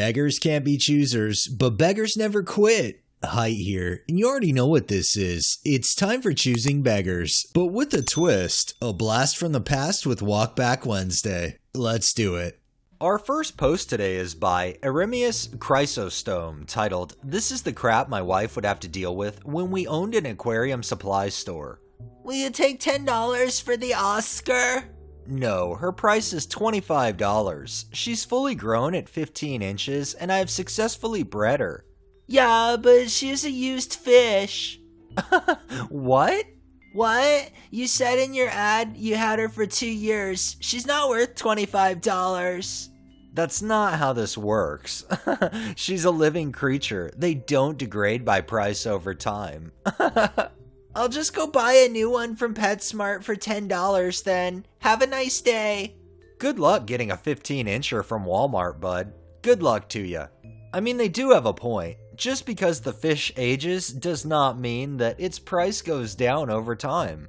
Beggars can't be choosers, but beggars never quit. Height here, and you already know what this is. It's time for Choosing Beggars, but with a twist, a blast from the past with Walkback Wednesday. Let's do it. Our first post today is by Eremius Chrysostom, titled, "This is the crap my wife would have to deal with when we owned an aquarium supply store. Will you take $10 for the Oscar?" No, her price is $25. She's fully grown at 15 inches, and I have successfully bred her. Yeah, but she's a used fish. What? What? You said in your ad you had her for 2 years. She's not worth $25. That's not how this works. She's a living creature. They don't degrade by price over time. I'll just go buy a new one from PetSmart for $10 then. Have a nice day. Good luck getting a 15-incher from Walmart, bud. Good luck to you. I mean, they do have a point. Just because the fish ages does not mean that its price goes down over time.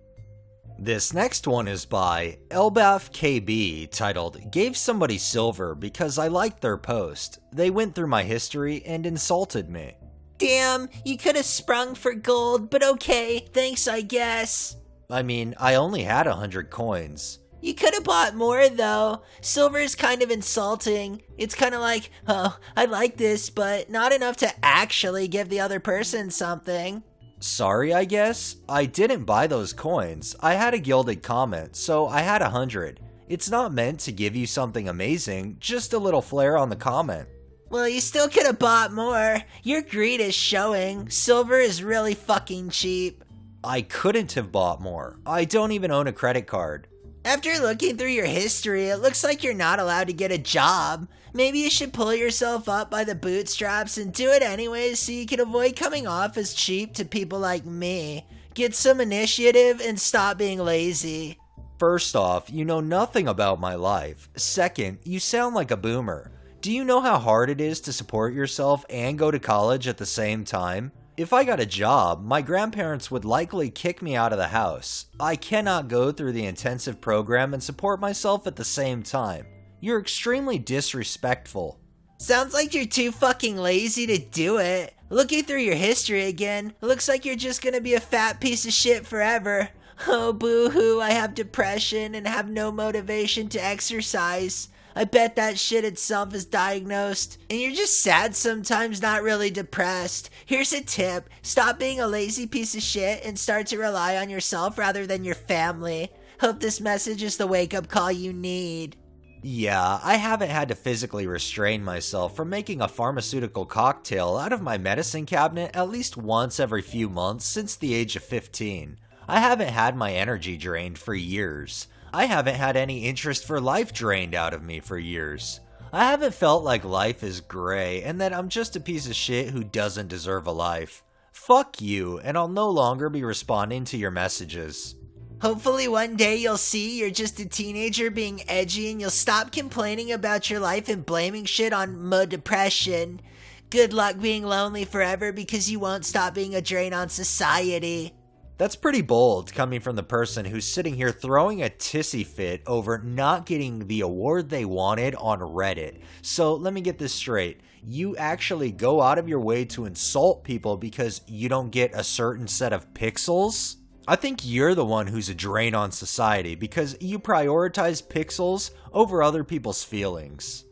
This next one is by Elbaf KB, titled, "Gave somebody silver because I liked their post. They went through my history and insulted me." Damn, you could have sprung for gold, but okay, thanks I guess. I mean, I only had 100 coins. You could have bought more though. Silver is kind of insulting. It's kind of like, oh, I like this, but not enough to actually give the other person something. Sorry, I guess. I didn't buy those coins. I had a gilded comment, so I had 100. It's not meant to give you something amazing, just a little flair on the comment. Well, you still could have bought more. Your greed is showing. Silver is really fucking cheap. I couldn't have bought more. I don't even own a credit card. After looking through your history, it looks like you're not allowed to get a job. Maybe you should pull yourself up by the bootstraps and do it anyways so you can avoid coming off as cheap to people like me. Get some initiative and stop being lazy. First off, you know nothing about my life. Second, you sound like a boomer. Do you know how hard it is to support yourself and go to college at the same time? If I got a job, my grandparents would likely kick me out of the house. I cannot go through the intensive program and support myself at the same time. You're extremely disrespectful. Sounds like you're too fucking lazy to do it. Looking through your history again, it looks like you're just gonna be a fat piece of shit forever. Oh boo-hoo, I have depression and have no motivation to exercise. I bet that shit itself is diagnosed. And you're just sad sometimes, not really depressed. Here's a tip. Stop being a lazy piece of shit and start to rely on yourself rather than your family. Hope this message is the wake-up call you need. Yeah, I haven't had to physically restrain myself from making a pharmaceutical cocktail out of my medicine cabinet at least once every few months since the age of 15. I haven't had my energy drained for years. I haven't had any interest for life drained out of me for years. I haven't felt like life is gray and that I'm just a piece of shit who doesn't deserve a life. Fuck you, and I'll no longer be responding to your messages. Hopefully one day you'll see you're just a teenager being edgy and you'll stop complaining about your life and blaming shit on depression. Good luck being lonely forever because you won't stop being a drain on society. That's pretty bold coming from the person who's sitting here throwing a tissy fit over not getting the award they wanted on Reddit. So let me get this straight. You actually go out of your way to insult people because you don't get a certain set of pixels? I think you're the one who's a drain on society because you prioritize pixels over other people's feelings.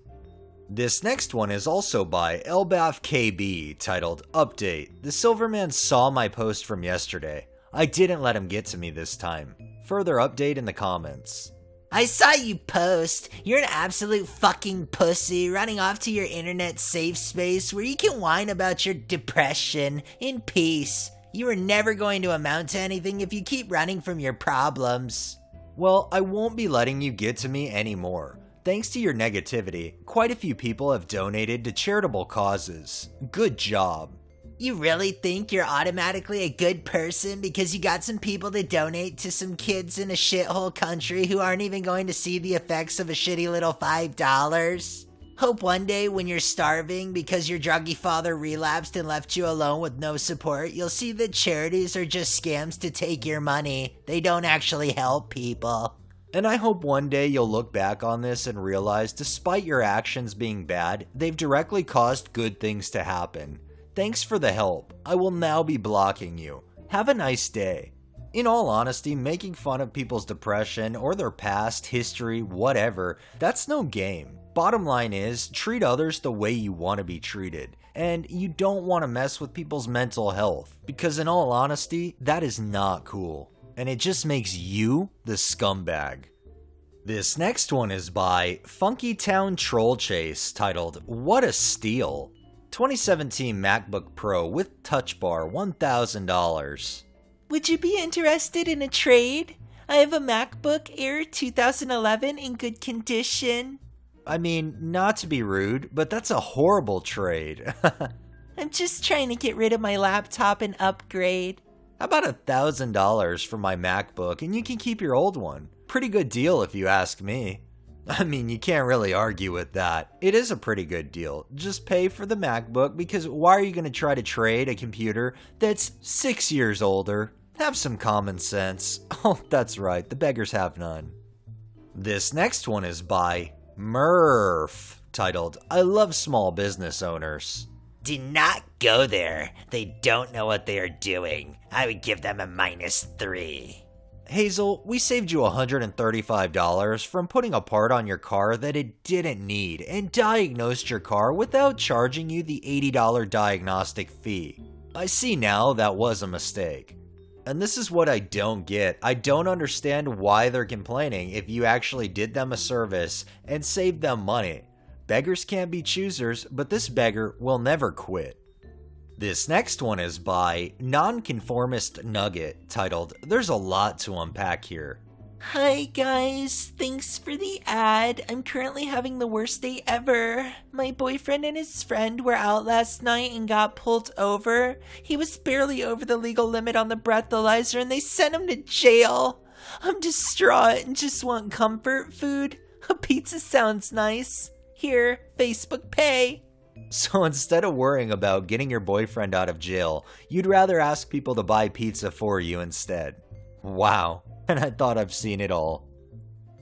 This next one is also by Elbaf KB, titled, "Update. The Silverman saw my post from yesterday. I didn't let him get to me this time. Further update in the comments." I saw you post. You're an absolute fucking pussy running off to your internet safe space where you can whine about your depression in peace. You are never going to amount to anything if you keep running from your problems. Well, I won't be letting you get to me anymore. Thanks to your negativity, quite a few people have donated to charitable causes. Good job. You really think you're automatically a good person because you got some people to donate to some kids in a shithole country who aren't even going to see the effects of a shitty little $5? Hope one day when you're starving because your druggy father relapsed and left you alone with no support, you'll see that charities are just scams to take your money. They don't actually help people. And I hope one day you'll look back on this and realize, despite your actions being bad, they've directly caused good things to happen. Thanks for the help. I will now be blocking you. Have a nice day. In all honesty, making fun of people's depression or their past, history, whatever, that's no game. Bottom line is, treat others the way you want to be treated. And you don't want to mess with people's mental health, because in all honesty, that is not cool. And it just makes you the scumbag. This next one is by Funky Town Troll Chase, titled, What a Steal. 2017 MacBook Pro with Touch Bar, $1,000. Would you be interested in a trade? I have a MacBook Air 2011 in good condition. I mean, not to be rude, but that's a horrible trade. I'm just trying to get rid of my laptop and upgrade. How about $1,000 for my MacBook and you can keep your old one? Pretty good deal if you ask me. I mean, you can't really argue with that. It is a pretty good deal. Just pay for the MacBook, because why are you going to try to trade a computer that's 6 years older? Have some common sense. Oh, that's right, the beggars have none. This next one is by Murph, titled, I love small business owners. Do not go there. They don't know what they are doing. I would give them a -3. Hazel, we saved you $135 from putting a part on your car that it didn't need and diagnosed your car without charging you the $80 diagnostic fee. I see now that was a mistake. And this is what I don't get. I don't understand why they're complaining if you actually did them a service and saved them money. Beggars can't be choosers, but this beggar will never quit. This next one is by Nonconformist Nugget, titled, There's a lot to unpack here. Hi guys, thanks for the ad. I'm currently having the worst day ever. My boyfriend and his friend were out last night and got pulled over. He was barely over the legal limit on the breathalyzer and they sent him to jail. I'm distraught and just want comfort food. A pizza sounds nice. Here, Facebook Pay. So instead of worrying about getting your boyfriend out of jail, you'd rather ask people to buy pizza for you instead. Wow, and I thought I've seen it all.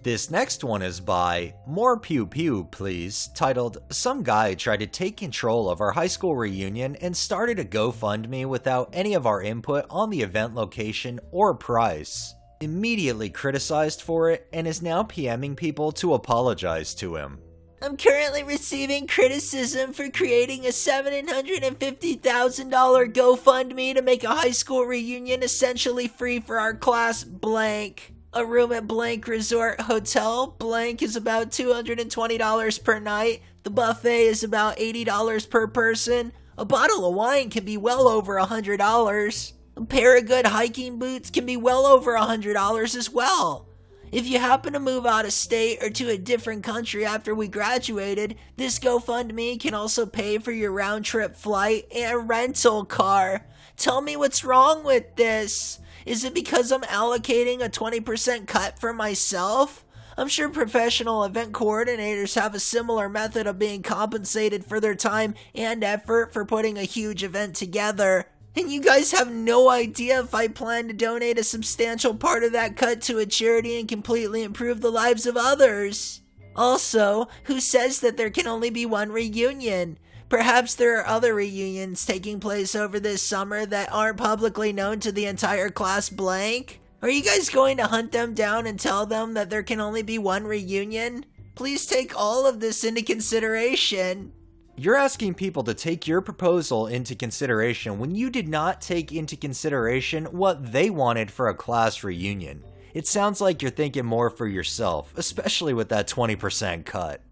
This next one is by More Pew Pew Please, titled, Some guy tried to take control of our high school reunion and started a GoFundMe without any of our input on the event location or price. Immediately criticized for it and is now PMing people to apologize to him. I'm currently receiving criticism for creating a $750,000 GoFundMe to make a high school reunion essentially free for our class blank. A room at blank resort hotel blank is about $220 per night. The buffet is about $80 per person. A bottle of wine can be well over $100. A pair of good hiking boots can be well over $100 as well. If you happen to move out of state or to a different country after we graduated, this GoFundMe can also pay for your round-trip flight and rental car. Tell me what's wrong with this. Is it because I'm allocating a 20% cut for myself? I'm sure professional event coordinators have a similar method of being compensated for their time and effort for putting a huge event together. And you guys have no idea if I plan to donate a substantial part of that cut to a charity and completely improve the lives of others. Also, who says that there can only be one reunion? Perhaps there are other reunions taking place over this summer that aren't publicly known to the entire class blank? Are you guys going to hunt them down and tell them that there can only be one reunion? Please take all of this into consideration. You're asking people to take your proposal into consideration when you did not take into consideration what they wanted for a class reunion. It sounds like you're thinking more for yourself, especially with that 20% cut.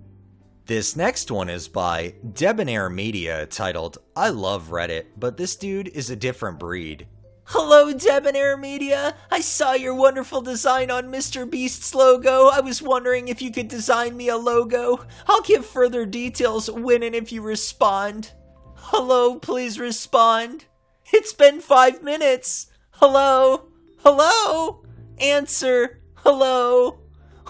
This next one is by Debonair Media, titled, I love Reddit, but this dude is a different breed. Hello, Debonair Media. I saw your wonderful design on Mr. Beast's logo. I was wondering if you could design me a logo. I'll give further details when and if you respond. Hello, please respond. It's been 5 minutes. Hello? Hello? Answer. Hello?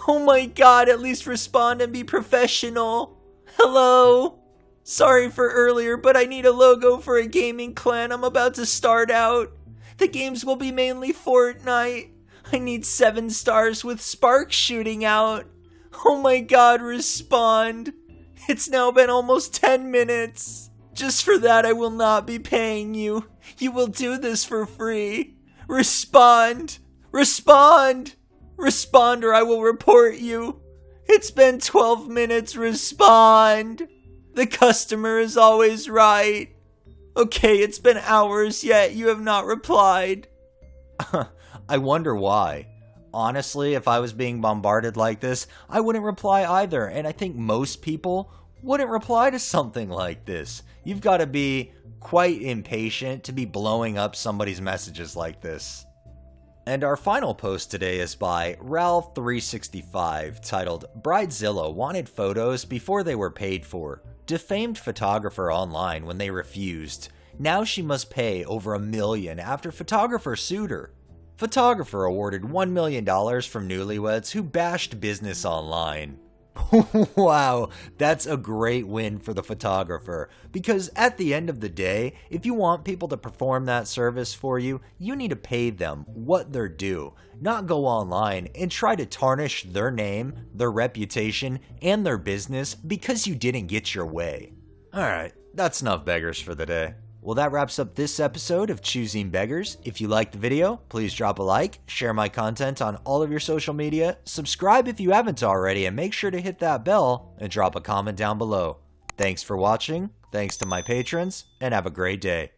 Oh my god, at least respond and be professional. Hello? Sorry for earlier, but I need a logo for a gaming clan I'm about to start out. The games will be mainly Fortnite. I need 7 stars with sparks shooting out. Oh my god, respond. It's now been almost 10 minutes. Just for that, I will not be paying you. You will do this for free. Respond. Respond. Respond or I will report you. It's been 12 minutes. Respond. The customer is always right. Okay, it's been hours yet you have not replied. I wonder why. Honestly, if I was being bombarded like this, I wouldn't reply either, and I think most people wouldn't reply to something like this. You've got to be quite impatient to be blowing up somebody's messages like this. And our final post today is by Ralph365, titled Bridezilla wanted photos before they were paid for. Defamed photographer online when they refused. Now she must pay over $1 million after photographer sued her. Photographer awarded $1 million from newlyweds who bashed business online. Wow, that's a great win for the photographer, because at the end of the day, if you want people to perform that service for you, you need to pay them what they're due, not go online and try to tarnish their name, their reputation, and their business because you didn't get your way. Alright, that's enough beggars for the day. Well, that wraps up this episode of Choosing Beggars. If you liked the video, please drop a like, share my content on all of your social media, subscribe if you haven't already, and make sure to hit that bell and drop a comment down below. Thanks for watching, thanks to my patrons, and have a great day.